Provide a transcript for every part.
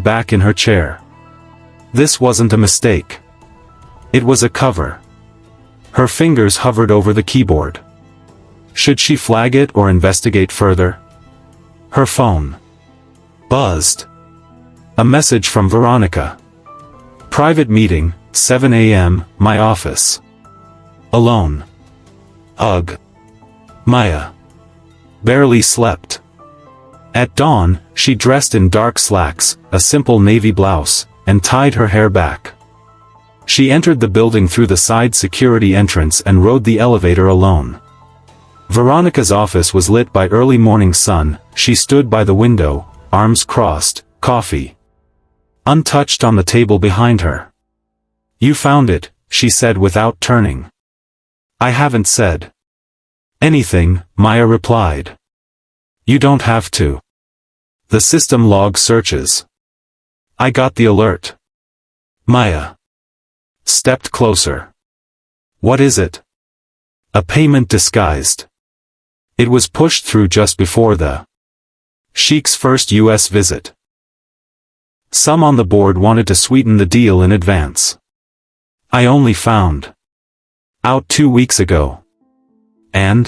back in her chair. This wasn't a mistake. It was a cover. Her fingers hovered over the keyboard. Should she flag it or investigate further? Her phone buzzed. A message from Veronica. Private meeting, 7 a.m., my office. Alone. Ugh. Maya barely slept. At dawn, she dressed in dark slacks, a simple navy blouse, and tied her hair back. She entered the building through the side security entrance and rode the elevator alone. Veronica's office was lit by early morning sun. She stood by the window, arms crossed, coffee untouched on the table behind her. "You found it," she said without turning. "I haven't said anything," Maya replied. "You don't have to. The system log searches. I got the alert." Maya stepped closer. "What is it?" "A payment disguised. It was pushed through just before the Sheikh's first U.S. visit. Some on the board wanted to sweeten the deal in advance. I only found out 2 weeks ago. And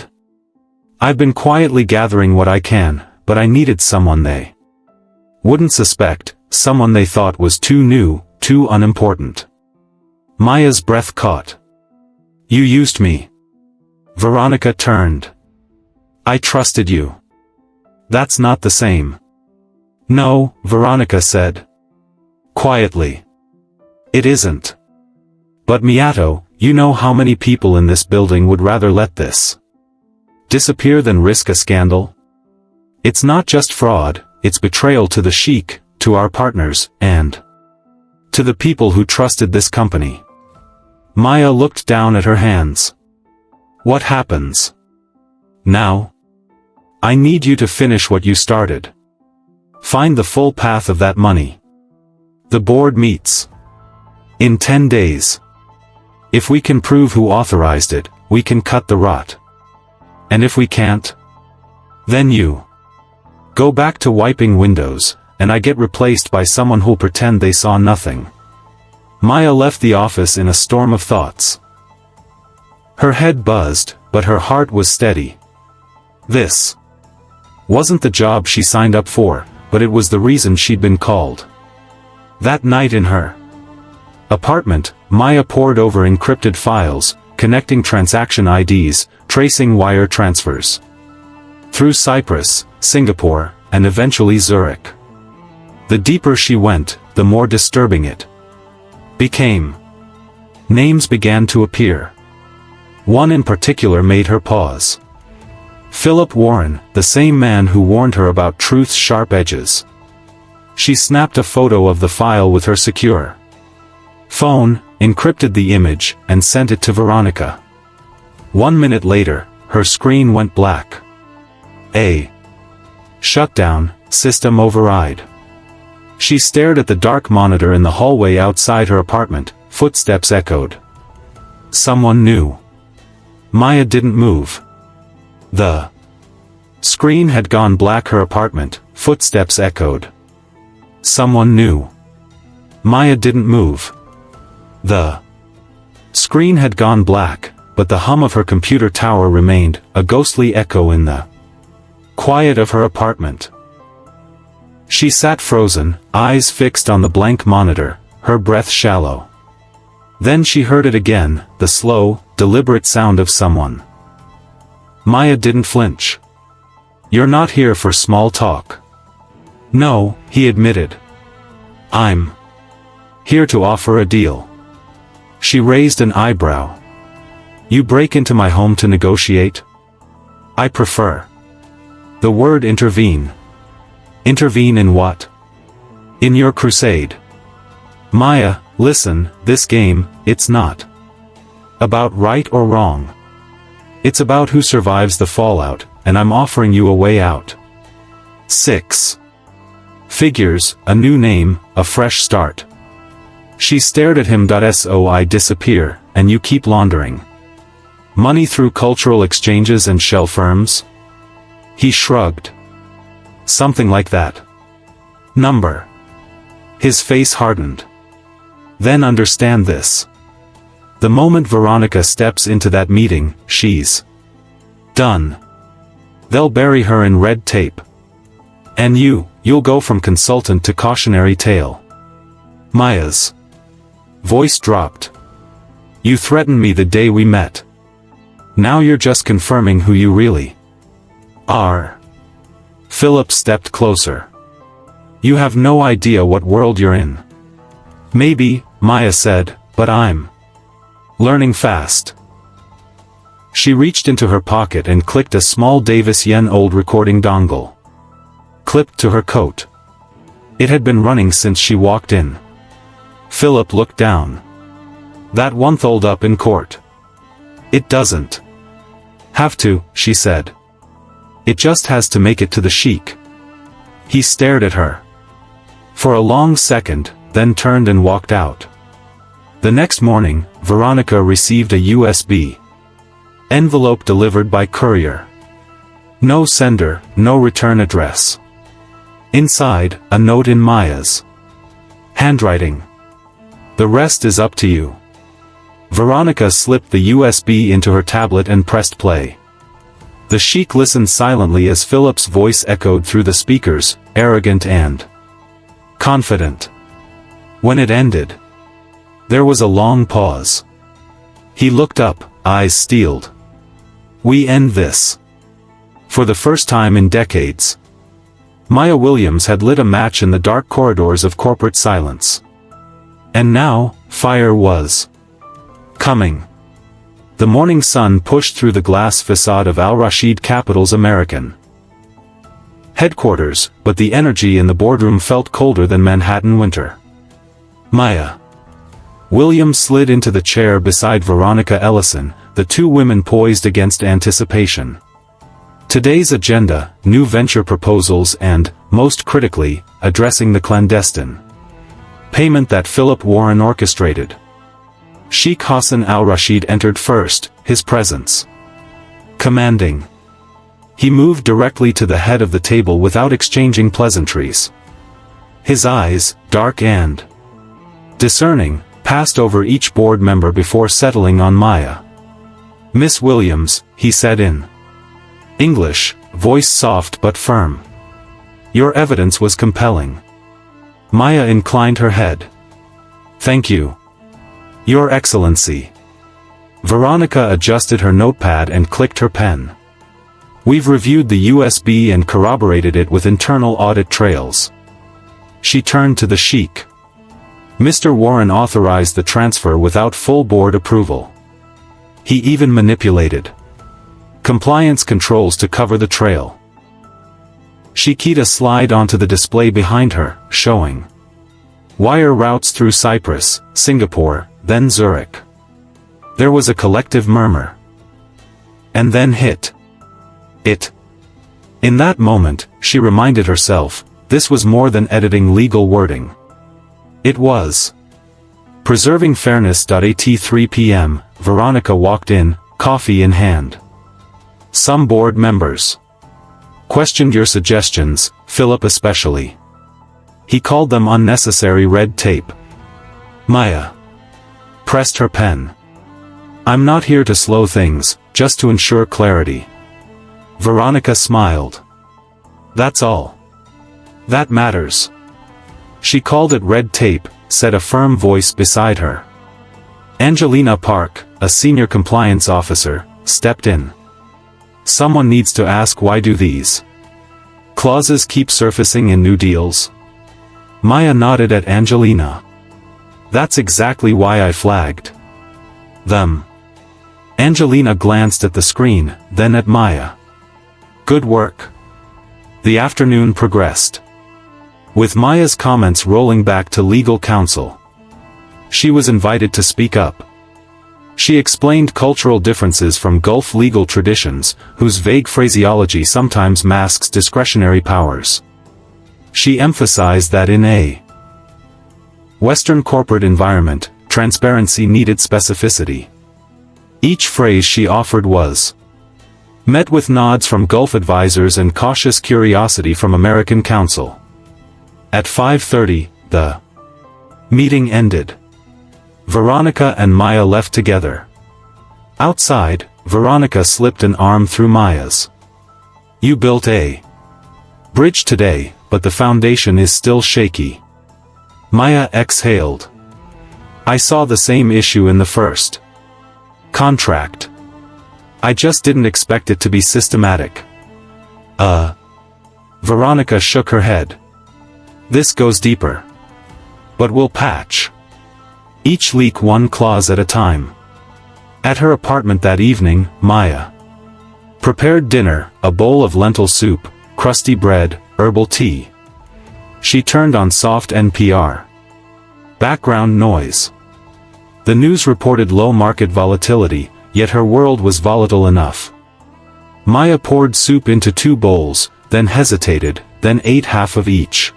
I've been quietly gathering what I can, but I needed someone they wouldn't suspect, someone they thought was too new, too unimportant." Maya's breath caught. "You used me." Veronica turned. "I trusted you." "That's not the same." "No," Veronica said quietly. "It isn't. But Miato, you know how many people in this building would rather let this disappear than risk a scandal? It's not just fraud, it's betrayal to the Sheikh, to our partners, and to the people who trusted this company." Maya looked down at her hands. "What happens now?" "I need you to finish what you started. Find the full path of that money. The board meets in 10 days. If we can prove who authorized it, we can cut the rot. And if we can't, then you go back to wiping windows, and I get replaced by someone who'll pretend they saw nothing." Maya left the office in a storm of thoughts. Her head buzzed, but her heart was steady. This wasn't the job she signed up for, but it was the reason she'd been called. That night in her apartment, Maya pored over encrypted files, connecting transaction IDs, tracing wire transfers through Cyprus, Singapore, and eventually Zurich. The deeper she went, the more disturbing it became. Names began to appear. One in particular made her pause. Philip Warren, the same man who warned her about truth's sharp edges. She snapped a photo of the file with her secure phone, encrypted the image, and sent it to Veronica. 1 minute later, her screen went black. A shutdown, system override. She stared at the dark monitor in the hallway outside her apartment. Footsteps echoed. Someone new. Maya didn't move. The screen had gone black. Her apartment. Footsteps echoed. Someone new. Maya didn't move. The screen had gone black, but the hum of her computer tower remained, a ghostly echo in the quiet of her apartment. She sat frozen, eyes fixed on the blank monitor, her breath shallow. Then she heard it again, the slow, deliberate sound of someone. Maya didn't flinch. "You're not here for small talk." "No," he admitted. "I'm here to offer a deal." She raised an eyebrow. "You break into my home to negotiate?" "I prefer the word intervene." "Intervene in what?" "In your crusade." "Maya, listen, this game, it's not about right or wrong. It's about who survives the fallout, and I'm offering you a way out. 6 figures, a new name, a fresh start." She stared at him. "So I disappear, and you keep laundering money through cultural exchanges and shell firms?" He shrugged. "Something like that." "Number His face hardened. Then understand this. The moment Veronica steps into that meeting, she's done. They'll bury her in red tape. And you'll go from consultant to cautionary tale. Maya's voice dropped. You threatened me the day we met. Now you're just confirming who you really are. Philip stepped closer. You have no idea what world you're in. Maybe, Maya said, but I'm learning fast. She reached into her pocket and clicked a small Davis-yen-old recording dongle. Clipped to her coat. It had been running since she walked in. Philip looked down. That won't hold up in court. It doesn't have to, she said. It just has to make it to the Sheikh. He stared at her for a long second, then turned and walked out. The next morning, Veronica received a USB envelope delivered by courier. No sender, no return address. Inside, a note in Maya's handwriting. The rest is up to you. Veronica slipped the USB into her tablet and pressed play. The Sheikh listened silently as Philip's voice echoed through the speakers, arrogant and confident. When it ended, there was a long pause. He looked up, eyes steeled. We end this. For the first time in decades, Maya Williams had lit a match in the dark corridors of corporate silence. And now, fire was coming. The morning sun pushed through the glass facade of Al Rashid Capital's American headquarters, but the energy in the boardroom felt colder than Manhattan winter. Maya Williams slid into the chair beside Veronica Ellison, the two women poised against anticipation. Today's agenda, new venture proposals and, most critically, addressing the clandestine payment that Philip Warren orchestrated. Sheikh Hassan al-Rashid entered first, his presence commanding. He moved directly to the head of the table without exchanging pleasantries. His eyes, dark and discerning, passed over each board member before settling on Maya. Miss Williams, he said in English, voice soft but firm. Your evidence was compelling. Maya inclined her head. Thank you, Your Excellency. Veronica adjusted her notepad and clicked her pen. We've reviewed the USB and corroborated it with internal audit trails. She turned to the Sheikh. Mr. Warren authorized the transfer without full board approval. He even manipulated compliance controls to cover the trail. She keyed a slide onto the display behind her, showing wire routes through Cyprus, Singapore, then Zurich. There was a collective murmur. And then hit it. In that moment, she reminded herself, this was more than editing legal wording. It was preserving fairness. At 3 p.m., Veronica walked in, coffee in hand. Some board members questioned your suggestions, Philip especially. He called them unnecessary red tape. Maya pressed her pen. I'm not here to slow things, just to ensure clarity. Veronica smiled. That's all that matters. She called it red tape, said a firm voice beside her. Angelina Park, a senior compliance officer, stepped in. Someone needs to ask, why do these clauses keep surfacing in new deals? Maya nodded at Angelina. That's exactly why I flagged them. Angelina glanced at the screen, then at Maya. Good work. The afternoon progressed, with Maya's comments rolling back to legal counsel. She was invited to speak up. She explained cultural differences from Gulf legal traditions, whose vague phraseology sometimes masks discretionary powers. She emphasized that in a Western corporate environment, transparency needed specificity. Each phrase she offered was met with nods from Gulf advisors and cautious curiosity from American counsel. At 5:30, the Meeting ended. Veronica and Maya left together. Outside, Veronica slipped an arm through Maya's. You built a bridge today, but the foundation is still shaky. Maya exhaled. I saw the same issue in the first contract. I just didn't expect it to be systematic. Veronica shook her head. This goes deeper. But we'll patch each leak one clause at a time. At her apartment that evening, Maya prepared dinner, a bowl of lentil soup, crusty bread, herbal tea. She turned on soft NPR. Background noise. The news reported low market volatility, yet her world was volatile enough. Maya poured soup into 2 bowls, then hesitated, then ate half of each.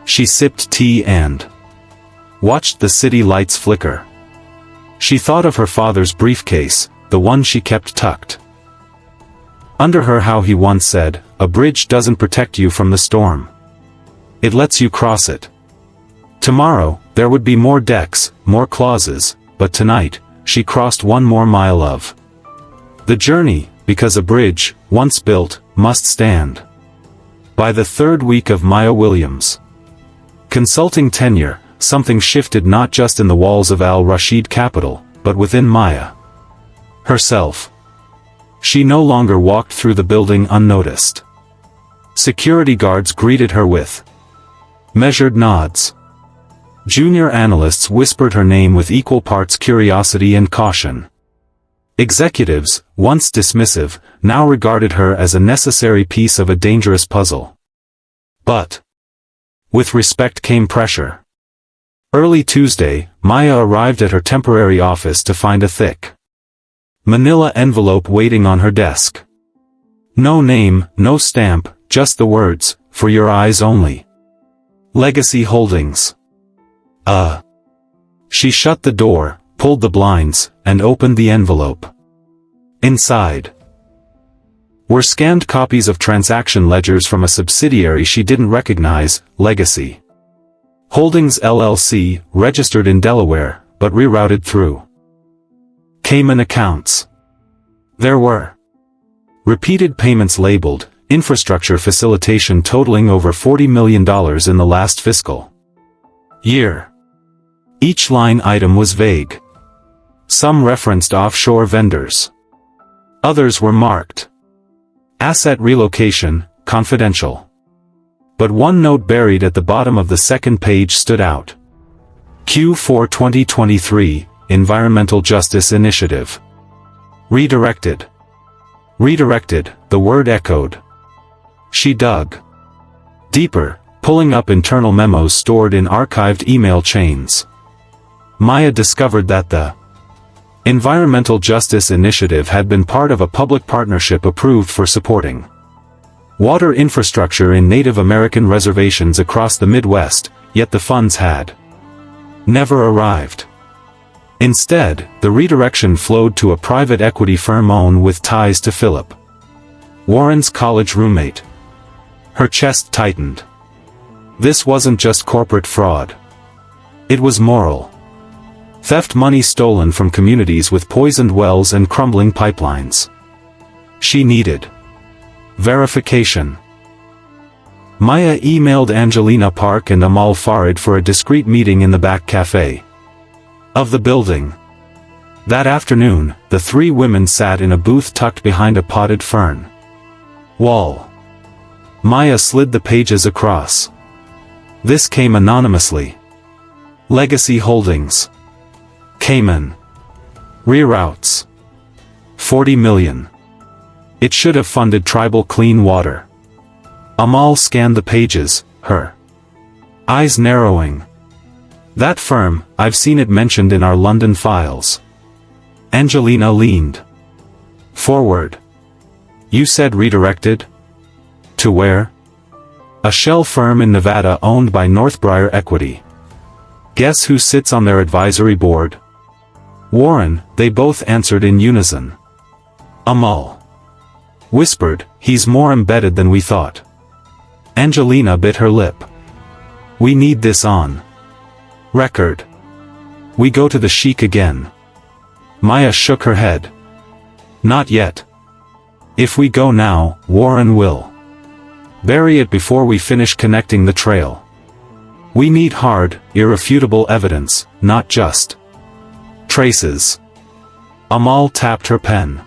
She sipped tea and watched the city lights flicker. She thought of her father's briefcase, the one she kept tucked under her, how he once said, "A bridge doesn't protect you from the storm. It lets you cross it." Tomorrow, there would be more decks, more clauses, but tonight, she crossed 1 more mile of the journey, because a bridge, once built, must stand. By the 3rd week of Maya Williams' consulting tenure, something shifted not just in the walls of Al Rashid Capital, but within Maya herself. She no longer walked through the building unnoticed. Security guards greeted her with measured nods. Junior analysts whispered her name with equal parts curiosity and caution. Executives, once dismissive, now regarded her as a necessary piece of a dangerous puzzle. But with respect came pressure. Early Tuesday, Maya arrived at her temporary office to find a thick manila envelope waiting on her desk. No name, no stamp, just the words, "For your eyes only. Legacy Holdings." She shut the door, pulled the blinds, and opened the envelope. Inside were scanned copies of transaction ledgers from a subsidiary she didn't recognize, Legacy Holdings LLC, registered in Delaware, but rerouted through Cayman accounts. There were repeated payments labeled, infrastructure facilitation totaling over $40 million in the last fiscal year. Each line item was vague. Some referenced offshore vendors. Others were marked asset relocation, confidential. But one note buried at the bottom of the 2nd page stood out. Q4 2023, Environmental Justice Initiative. Redirected. Redirected, the word echoed. She dug deeper, pulling up internal memos stored in archived email chains. Maya discovered that the Environmental Justice Initiative had been part of a public partnership approved for supporting water infrastructure in Native American reservations across the Midwest, yet the funds had never arrived. Instead, the redirection flowed to a private equity firm owned with ties to Philip Warren's college roommate. Her chest tightened. This wasn't just corporate fraud. It was moral theft, money stolen from communities with poisoned wells and crumbling pipelines. She needed verification. Maya emailed Angelina Park and Amal Farid for a discreet meeting in the back cafe of the building. That afternoon, the 3 women sat in a booth tucked behind a potted fern wall. Maya slid the pages across. This came anonymously. Legacy Holdings. Cayman. Reroutes. $40 million. It should have funded tribal clean water. Amal scanned the pages, her eyes narrowing. That firm, I've seen it mentioned in our London files. Angelina leaned forward. You said redirected? To where? A shell firm in Nevada owned by Northbriar Equity. Guess who sits on their advisory board? Warren, they both answered in unison. Amal whispered, he's more embedded than we thought. Angelina bit her lip. We need this on Record. We go to the Sheikh again. Maya shook her head. Not yet. If we go now, Warren will bury it before we finish connecting the trail. We need hard, irrefutable evidence, not just traces. Amal tapped her pen.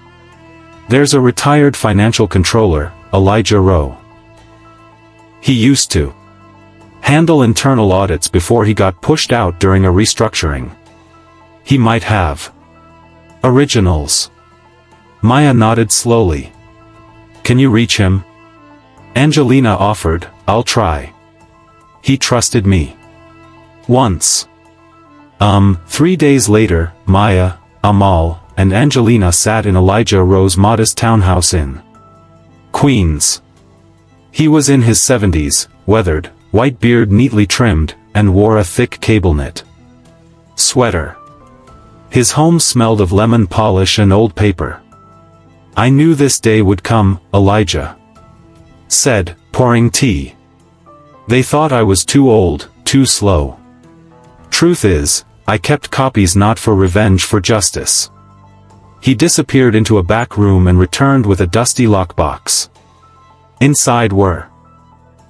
There's a retired financial controller, Elijah Rowe. He used to handle internal audits before he got pushed out during a restructuring. He might have originals. Maya nodded slowly. Can you reach him? Angelina offered. I'll try. He trusted me. Once. 3 days later, Maya, Amal, and Angelina sat in Elijah Rowe's modest townhouse in Queens. He was in his 70s, weathered, white beard neatly trimmed, and wore a thick cable-knit sweater. His home smelled of lemon polish and old paper. I knew this day would come, Elijah said, pouring tea. They thought I was too old, too slow. Truth is, I kept copies not for revenge, for justice. He disappeared into a back room and returned with a dusty lockbox. Inside were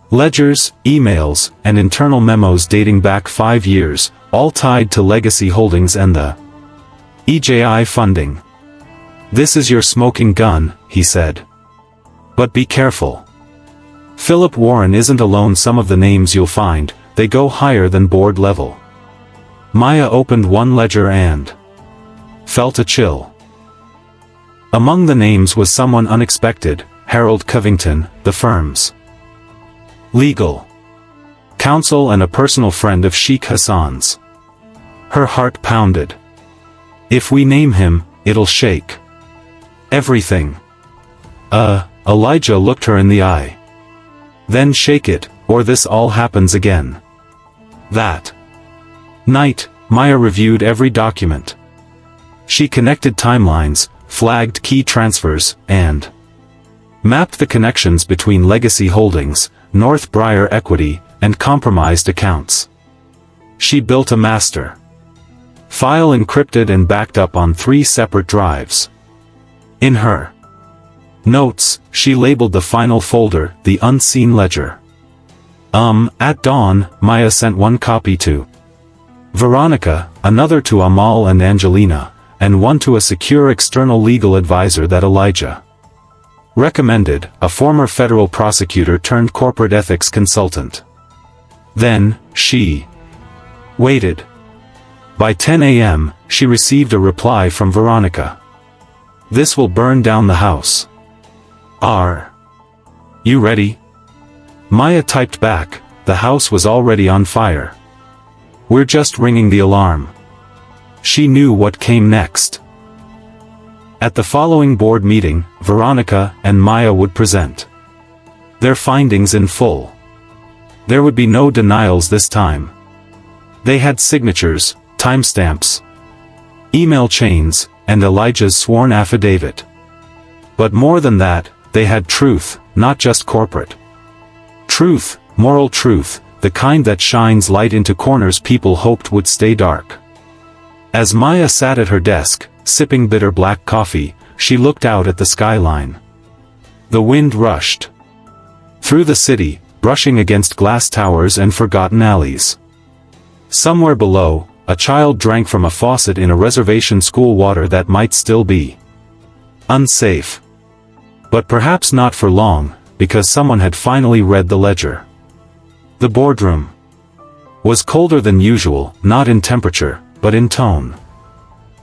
ledgers, emails, and internal memos dating back 5 years, all tied to legacy holdings and the EJI funding. This is your smoking gun, he said. But be careful. Philip Warren isn't alone. Some of the names you'll find, they go higher than board level. Maya opened one ledger and felt a chill. Among the names was someone unexpected, Harold Covington, the firm's legal counsel and a personal friend of Sheikh Hassan's. Her heart pounded. If we name him, it'll shake everything. Elijah looked her in the eye. Then shake it, or this all happens again. That night, Maya reviewed every document. She connected timelines, flagged key transfers, and mapped the connections between legacy holdings, North Briar equity, and compromised accounts. She built a master file encrypted and backed up on 3 separate drives. In her notes, she labeled the final folder, the unseen ledger. At dawn, Maya sent one copy to Veronica, another to Amal and Angelina, and one to a secure external legal advisor that Elijah recommended, a former federal prosecutor turned corporate ethics consultant. Then, she waited. By 10 a.m., she received a reply from Veronica. This will burn down the house. Are you ready? Maya typed back, the house was already on fire. We're just ringing the alarm. She knew what came next. At the following board meeting, Veronica and Maya would present their findings in full. There would be no denials this time. They had signatures, timestamps, email chains, and Elijah's sworn affidavit. But more than that, they had truth, not just corporate truth, moral truth, the kind that shines light into corners people hoped would stay dark. As Maya sat at her desk, sipping bitter black coffee, she looked out at the skyline. The wind rushed through the city, brushing against glass towers and forgotten alleys. Somewhere below, a child drank from a faucet in a reservation school water that might still be unsafe. But perhaps not for long, because someone had finally read the ledger. The boardroom was colder than usual, not in temperature, but in tone.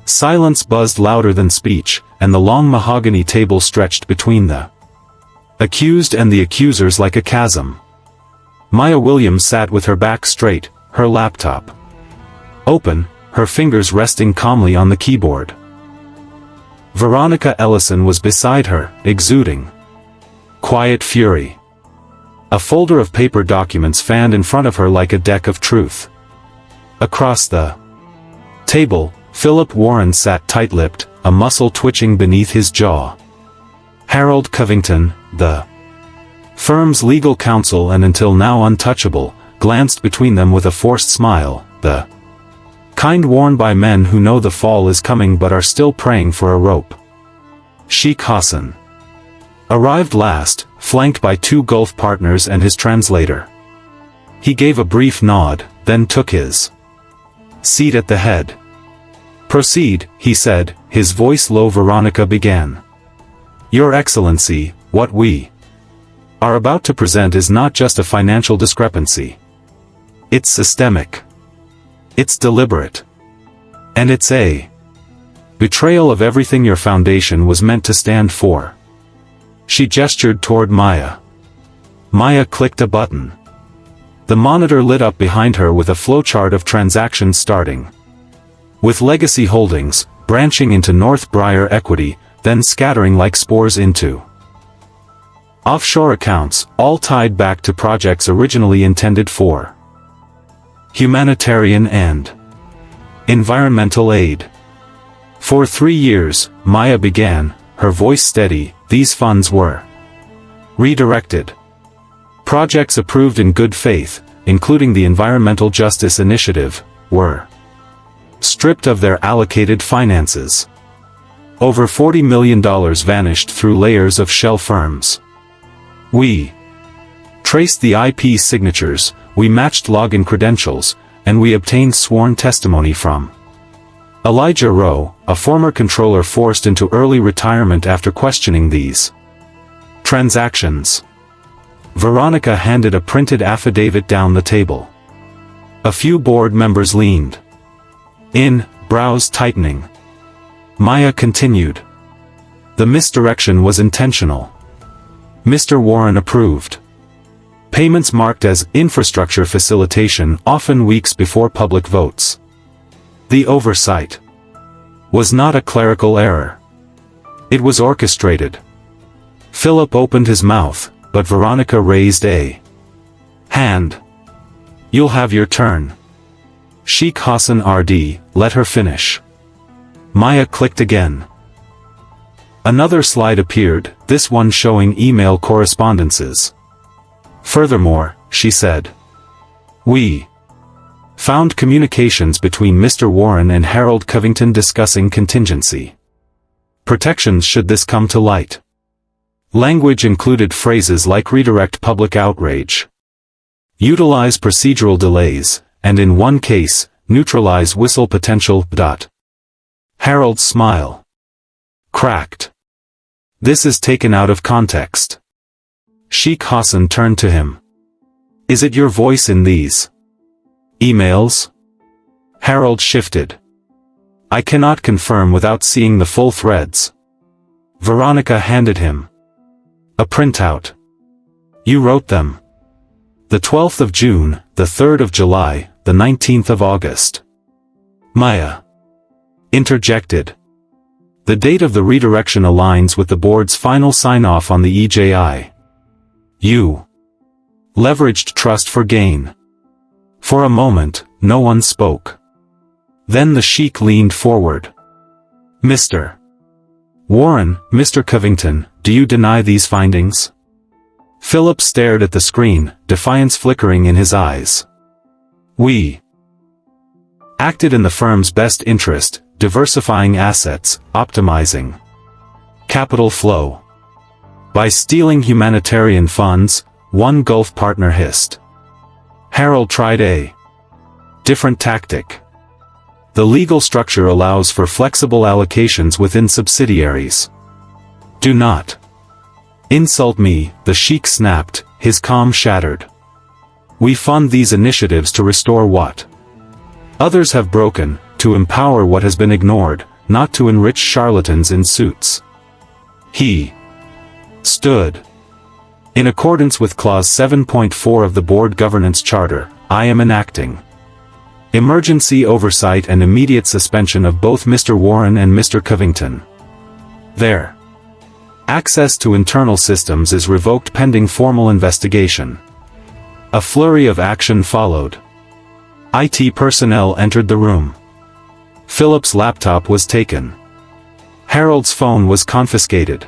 Silence buzzed louder than speech, and the long mahogany table stretched between the accused and the accusers like a chasm. Maya Williams sat with her back straight, her laptop open, her fingers resting calmly on the keyboard. Veronica Ellison was beside her, exuding quiet fury. A folder of paper documents fanned in front of her like a deck of truth. Across the table, Philip Warren sat tight-lipped, a muscle twitching beneath his jaw. Harold Covington, the firm's legal counsel and until now untouchable, glanced between them with a forced smile, the Kind worn by men who know the fall is coming but are still praying for a rope. Sheikh Hassan arrived last, flanked by 2 Gulf partners and his translator. He gave a brief nod, then took his seat at the head. "Proceed," he said, his voice low. Veronica began. "Your Excellency, what we are about to present is not just a financial discrepancy. It's systemic. It's deliberate. And it's a betrayal of everything your foundation was meant to stand for." She gestured toward Maya. Maya clicked a button. The monitor lit up behind her with a flowchart of transactions starting with legacy holdings, branching into North Briar equity, then scattering like spores into offshore accounts, all tied back to projects originally intended for humanitarian and environmental aid. For 3 years, Maya began, her voice steady, these funds were redirected. Projects approved in good faith, including the Environmental Justice Initiative, were stripped of their allocated finances. Over $40 million vanished through layers of shell firms. We traced the IP signatures, we matched login credentials, and we obtained sworn testimony from Elijah Rowe, a former controller forced into early retirement after questioning these transactions. Veronica handed a printed affidavit down the table. A few board members leaned in, brows tightening. Maya continued. The misdirection was intentional. Mr. Warren approved payments marked as infrastructure facilitation often weeks before public votes. The oversight was not a clerical error. It was orchestrated. Philip opened his mouth, but Veronica raised a hand. "You'll have your turn." Sheikh Hassan RD, let her finish. Maya clicked again. Another slide appeared, this one showing email correspondences. "Furthermore," she said, "we found communications between Mr. Warren and Harold Covington discussing contingency protections should this come to light. Language included phrases like redirect public outrage, utilize procedural delays, and in one case, neutralize whistle potential. Harold's smile cracked. "This is taken out of context." Sheikh Hassan turned to him. "Is it your voice in these emails?" Harold shifted. "I cannot confirm without seeing the full threads." Veronica handed him a printout. "You wrote them. The 12th of June, the 3rd of July, the 19th of August." Maya interjected. "The date of the redirection aligns with the board's final sign-off on the EJI. You leveraged trust for gain." For a moment, no one spoke. Then the Sheikh leaned forward. "Mr. Warren, Mr. Covington, do you deny these findings?" Philip stared at the screen, defiance flickering in his eyes. "We acted in the firm's best interest, diversifying assets, optimizing capital flow. By stealing humanitarian funds," one Gulf partner hissed. Harold tried a different tactic. "The legal structure allows for flexible allocations within subsidiaries. Do not insult me," the Sheikh snapped, his calm shattered. "We fund these initiatives to restore what others have broken, to empower what has been ignored, not to enrich charlatans in suits." He stood. "In accordance with Clause 7.4 of the Board Governance Charter, I am enacting emergency oversight and immediate suspension of both Mr. Warren and Mr. Covington. Their access to internal systems is revoked pending formal investigation." A flurry of action followed. IT personnel entered the room. Philip's laptop was taken. Harold's phone was confiscated.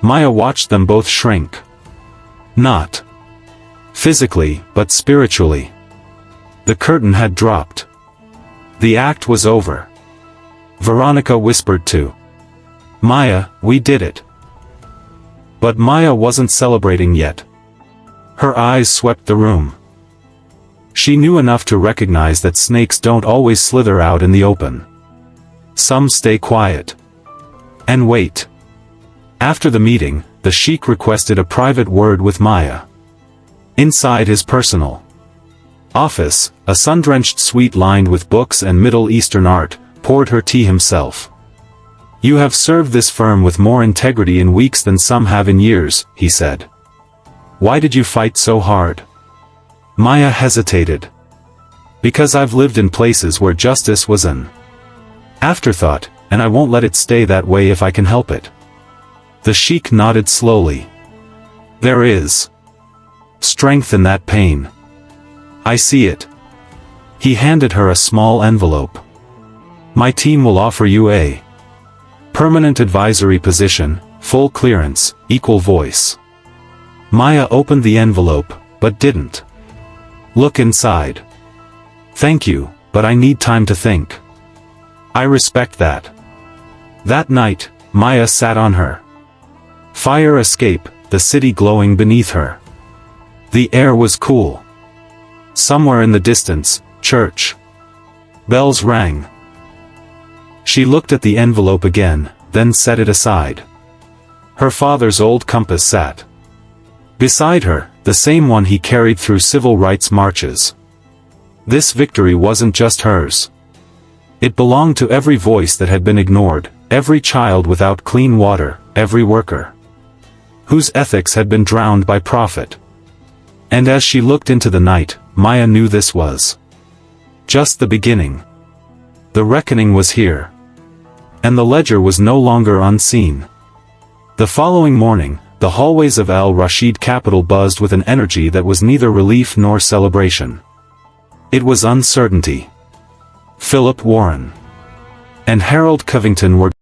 Maya watched them both shrink. Not physically, but spiritually. The curtain had dropped. The act was over. Veronica whispered to Maya, "We did it." But Maya wasn't celebrating yet. Her eyes swept the room. She knew enough to recognize that snakes don't always slither out in the open. Some stay quiet. And wait. After the meeting, the Sheikh requested a private word with Maya. Inside his personal office, a sun-drenched suite lined with books and Middle Eastern art, poured her tea himself. "You have served this firm with more integrity in weeks than some have in years," he said. "Why did you fight so hard?" Maya hesitated. "Because I've lived in places where justice was an afterthought, and I won't let it stay that way if I can help it." The Sheikh nodded slowly. "There is strength in that pain. I see it." He handed her a small envelope. "My team will offer you a permanent advisory position, full clearance, equal voice." Maya opened the envelope, but didn't look inside. "Thank you, but I need time to think." "I respect that." That night, Maya sat on her fire escape, the city glowing beneath her. The air was cool. Somewhere in the distance, church bells rang. She looked at the envelope again, then set it aside. Her father's old compass sat beside her, the same one he carried through civil rights marches. This victory wasn't just hers. It belonged to every voice that had been ignored, every child without clean water, every worker whose ethics had been drowned by profit. And as she looked into the night, Maya knew this was just the beginning. The reckoning was here. And the ledger was no longer unseen. The following morning, the hallways of Al Rashid Capital buzzed with an energy that was neither relief nor celebration. It was uncertainty. Philip Warren and Harold Covington were